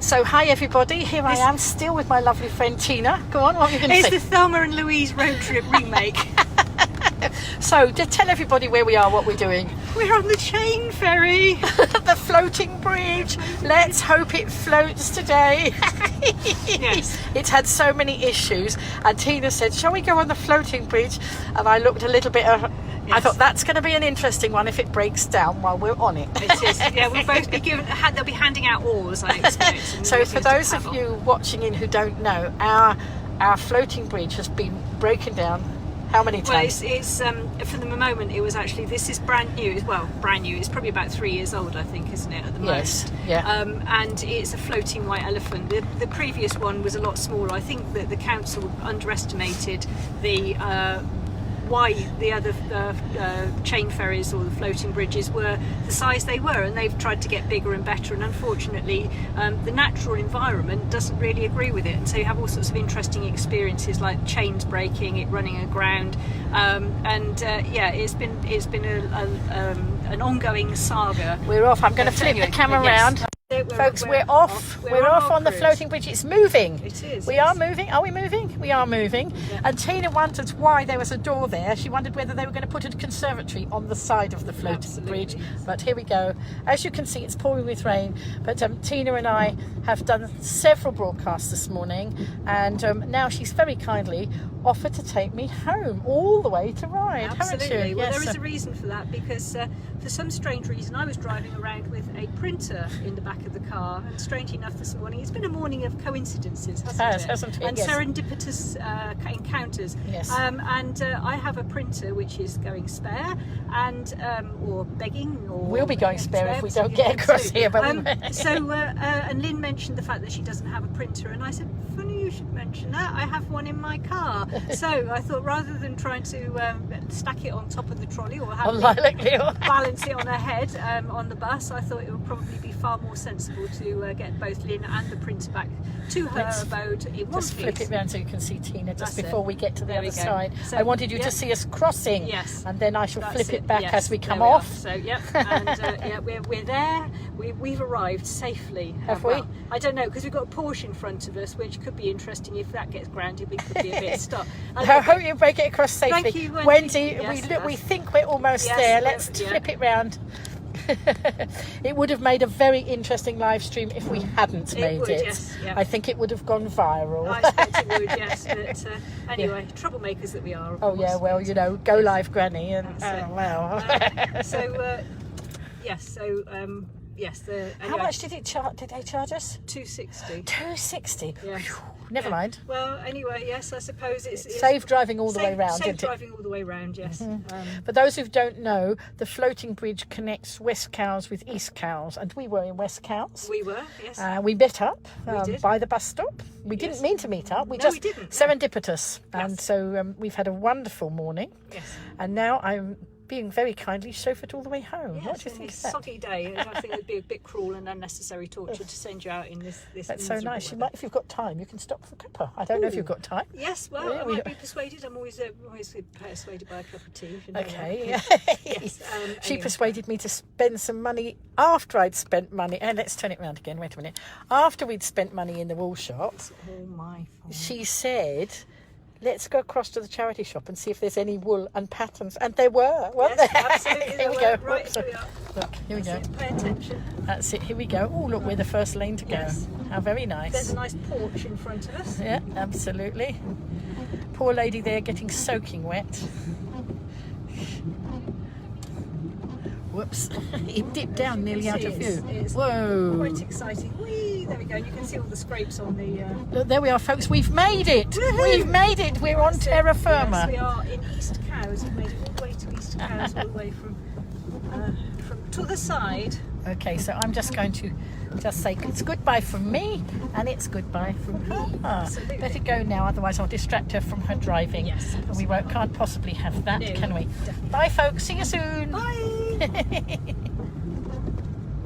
So hi everybody, here I am still with my lovely friend Tina. Go on, what are you going to say? It's the Thelma and Louise road trip remake. So just tell everybody where we are, what we're doing. We're on the chain ferry. The floating bridge. Let's hope it floats today. Yes. It's had so many issues and Tina said, shall we go on the floating bridge? And I looked a little bit, I thought that's going to be an interesting one if it breaks down while we're on it. It is. Yeah, we'll both be given, they'll be handing out oars, I expect. So for those of you watching in who don't know, our floating bridge has been broken down how many times? Well, it's for the moment, it was actually, this is brand new. Well, brand new. It's probably about 3 years old, I think, isn't it, at the Yes, moment? yeah. And it's a floating white elephant. The previous one was a lot smaller. I think that the council underestimated why the other chain ferries or the floating bridges were the size they were, and they've tried to get bigger and better, and unfortunately the natural environment doesn't really agree with it, and so you have all sorts of interesting experiences like chains breaking, it running aground, yeah, it's been an ongoing saga. We're off. I'm going to flip the camera around. Folks, we're off. We're off on the floating bridge. It's moving. It is. We are moving. Are we moving? We are moving. Yeah. And Tina wondered why there was a door there. She wondered whether they were going to put a conservatory on the side of the floating bridge. But here we go. As you can see, it's pouring with rain. But Tina and I have done several broadcasts this morning, and now she's very kindly offered to take me home all the way to Ryde. Absolutely. Haven't you? Well, Yes. there is a reason for that, because for some strange reason I was driving around with a printer in the back of the car, and strangely enough this morning, it's been a morning of coincidences, hasn't it? And yes. serendipitous encounters. Yes. And I have a printer which is going spare, and or begging, or We'll be going spare if we don't get across here. But and Lynn mentioned the fact that she doesn't have a printer, and I said, funny you should mention that, I have one in my car. So I thought, rather than trying to stack it on top of the trolley or have balance it on her head on the bus, I thought it would probably be far more sensible to get both Lynn and the printer back to her abode in one piece. Just flip it round so you can see Tina just before we get to the other side. So, I wanted you to see us crossing. Yes. And then I shall flip it back as we come there off. So and we're there. We've arrived safely. Have we? I don't know, because we've got a Porsche in front of us, which could be interesting. If that gets grounded, we could be a bit stuck. I hope you break it across safely. Thank you, Wendy. Yes, we think we're almost there. Let's flip it round. It would have made a very interesting live stream if we hadn't made it. Yes, yeah. I think it would have gone viral. I expect it would, yes. But anyway, troublemakers that we are. Of course. Yeah, well, you know, Golivegranny and well. Yes. How much did they charge us? 260. 260. Yeah. Never mind. Well, anyway, yes, I suppose it's safe driving all the way round, isn't it? Safe driving all the way round, yes. For those who don't know, the floating bridge connects West Cowes with East Cowes, and we were in West Cowes. We were, yes. We met up did. by the bus stop. We didn't mean to meet up. We didn't. Serendipitous. Yes. And so we've had a wonderful morning. Yes. And now I'm being very kindly chauffeured all the way home. Yes, what do you think of that? Soggy day. I think it would be a bit cruel and unnecessary torture to send you out in this. That's so nice. You might, if you've got time, you can stop for a cuppa. I don't know if you've got time. Yes, well, I might be persuaded. I'm always persuaded by a cup of tea. You know, Okay. Yes. She persuaded me to spend some money after I'd spent money. And let's turn it around again. Wait a minute. After we'd spent money in the wool shop, it's all my fault. She said, let's go across to the charity shop and see if there's any wool and patterns. And there were, weren't there? Absolutely. Here we go. Right, here we are. Look, here we go. Pay attention. That's it. Here we go. Oh, look, we're the first lane to go. Yes. How very nice. There's a nice porch in front of us. Yeah, absolutely. Poor lady there getting soaking wet. Whoops. It dipped down nearly out of view. Whoa. Quite exciting. Whee! There we go. You can see all the scrapes on the... Look, there we are, folks. We've made it. Woohoo! We've made it. We're on terra firma. Yes, we are in East Cowes. We've made it all the way to East Cowes, all the way from to the side. Okay, so I'm just going to just say it's goodbye from me and it's goodbye from her. Absolutely. Let it go now, otherwise I'll distract her from her driving. Yes. And we can't possibly have that, No, can we? definitely. Bye, folks. See you soon. Bye.